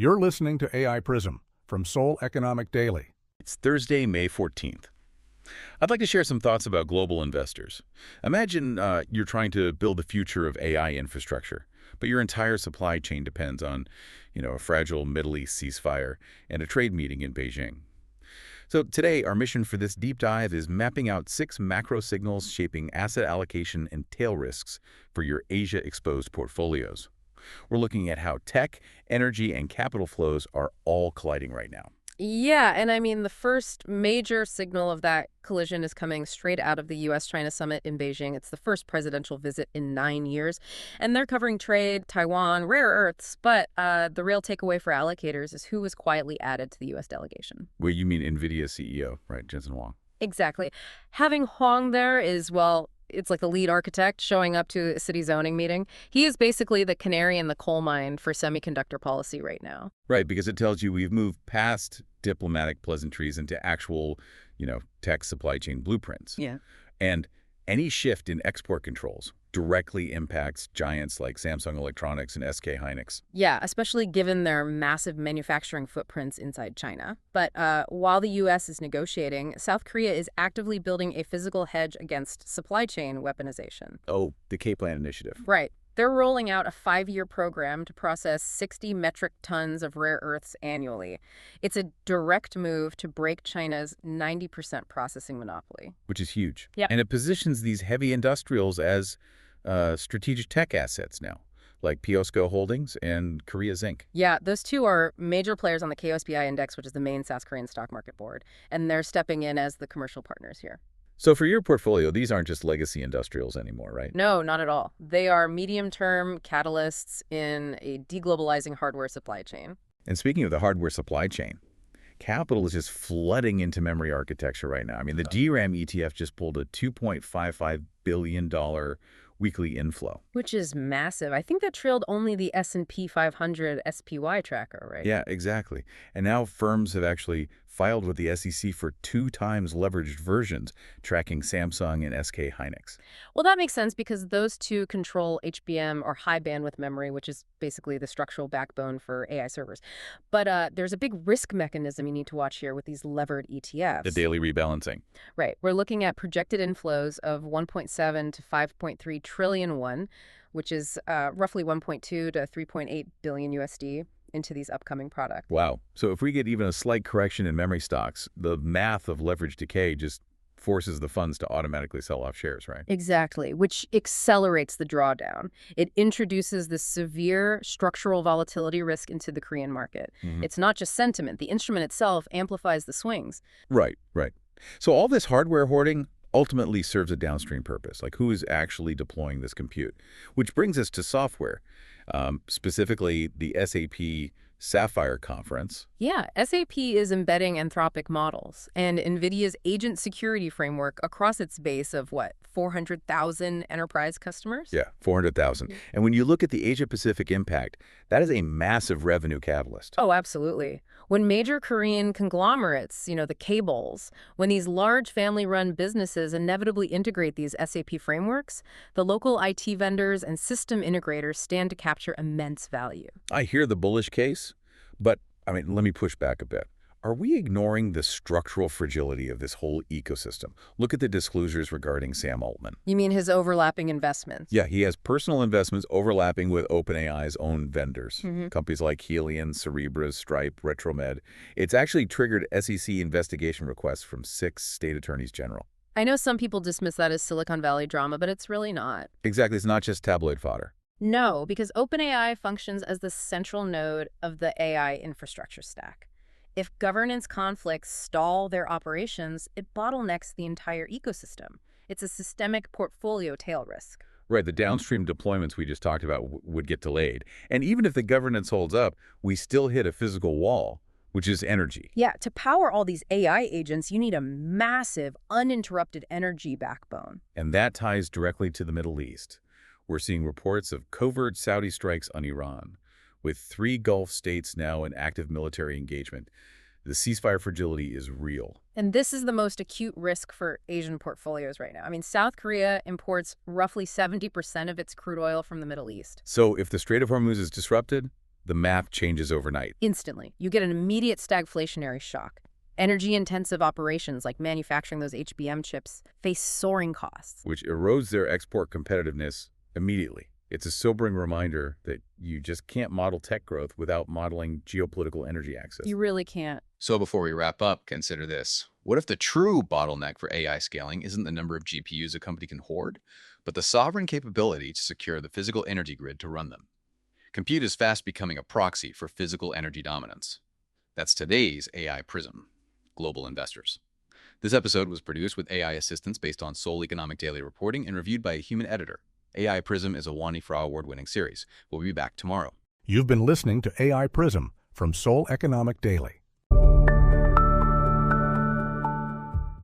You're listening to AI Prism from Seoul Economic Daily. It's Thursday, May 14th. I'd like to share some thoughts about global investors. Imagine you're trying to build the future of AI infrastructure, but your entire supply chain depends on, a fragile Middle East ceasefire and a trade meeting in Beijing. So today, our mission for this deep dive is mapping out 6 macro signals shaping asset allocation and tail risks for your Asia-exposed portfolios. We're looking at how tech, energy, and capital flows are all colliding right now. Yeah, and I mean, the first major signal of that collision is coming straight out of the U.S.-China summit in Beijing. It's the first presidential visit in 9 years, and they're covering trade, Taiwan, rare earths, but the real takeaway for allocators is who was quietly added to the U.S. delegation. Well, you mean Nvidia CEO, right, Jensen Huang? Exactly. Having Huang there is, well, it's like the lead architect showing up to a city zoning meeting. He is basically the canary in the coal mine for semiconductor policy right now. Right, because it tells you we've moved past diplomatic pleasantries into actual, tech supply chain blueprints. Yeah. And any shift in export controls directly impacts giants like Samsung Electronics and SK Hynix. Yeah, especially given their massive manufacturing footprints inside China. But while the U.S. is negotiating, South Korea is actively building a physical hedge against supply chain weaponization. Oh, the K-Plan initiative. Right. They're rolling out a 5-year program to process 60 metric tons of rare earths annually. It's a direct move to break China's 90% processing monopoly. Which is huge. Yeah. And it positions these heavy industrials as strategic tech assets now, like POSCO Holdings and Korea Zinc. Yeah, those two are major players on the KOSPI index, which is the main South Korean stock market board, and they're stepping in as the commercial partners here. So for your portfolio, these aren't just legacy industrials anymore, right? No, not at all. They are medium-term catalysts in a deglobalizing hardware supply chain. And speaking of the hardware supply chain, capital is just flooding into memory architecture right now. I mean, the DRAM ETF just pulled a $2.55 billion weekly inflow. Which is massive. I think that trailed only the S&P 500 SPY tracker, right? Yeah, exactly. And now firms have actually filed with the SEC for 2 times leveraged versions, tracking Samsung and SK Hynix. Well, that makes sense because those two control HBM, or high bandwidth memory, which is basically the structural backbone for AI servers. But there's a big risk mechanism you need to watch here with these levered ETFs. The daily rebalancing. Right. We're looking at projected inflows of 1.7 to 5.3 trillion won, which is roughly 1.2 to 3.8 billion USD. Into these upcoming products. Wow. So if we get even a slight correction in memory stocks, the math of leverage decay just forces the funds to automatically sell off shares, right? Exactly, which accelerates the drawdown. It introduces the severe structural volatility risk into the Korean market. It's not just sentiment. The instrument itself amplifies the swings. Right. So all this hardware hoarding ultimately serves a downstream purpose, like who is actually deploying this compute, which brings us to software. Specifically the SAP Sapphire conference. Yeah, SAP is embedding Anthropic models and Nvidia's agent security framework across its base of, 400,000 enterprise customers? Yeah, 400,000. And when you look at the Asia-Pacific impact, that is a massive revenue catalyst. Oh, absolutely. When major Korean conglomerates, the cables, when these large family-run businesses inevitably integrate these SAP frameworks, the local IT vendors and system integrators stand to capture immense value. I hear the bullish case, but, let me push back a bit. Are we ignoring the structural fragility of this whole ecosystem? Look at the disclosures regarding Sam Altman. You mean his overlapping investments? Yeah, he has personal investments overlapping with OpenAI's own vendors. Companies like Helion, Cerebras, Stripe, RetroMed. It's actually triggered SEC investigation requests from 6 state attorneys general. I know some people dismiss that as Silicon Valley drama, but it's really not. Exactly, it's not just tabloid fodder. No, because OpenAI functions as the central node of the AI infrastructure stack. If governance conflicts stall their operations, it bottlenecks the entire ecosystem. It's a systemic portfolio tail risk. Right, the downstream deployments we just talked about would get delayed. And even if the governance holds up, we still hit a physical wall, which is energy. Yeah, to power all these AI agents, you need a massive, uninterrupted energy backbone. And that ties directly to the Middle East. We're seeing reports of covert Saudi strikes on Iran, with 3 Gulf states now in active military engagement. The ceasefire fragility is real. And this is the most acute risk for Asian portfolios right now. I mean, South Korea imports roughly 70% of its crude oil from the Middle East. So if the Strait of Hormuz is disrupted, the math changes overnight. Instantly. You get an immediate stagflationary shock. Energy-intensive operations like manufacturing those HBM chips face soaring costs. Which erodes their export competitiveness immediately. It's a sobering reminder that you just can't model tech growth without modeling geopolitical energy access. You really can't. So before we wrap up, consider this. What if the true bottleneck for AI scaling isn't the number of GPUs a company can hoard, but the sovereign capability to secure the physical energy grid to run them? Compute is fast becoming a proxy for physical energy dominance. That's today's AI Prism. Global investors. This episode was produced with AI assistance based on Seoul Economic Daily reporting and reviewed by a human editor. AI Prism is a Wani Fra award-winning series. We'll be back tomorrow. You've been listening to AI Prism from Seoul Economic Daily.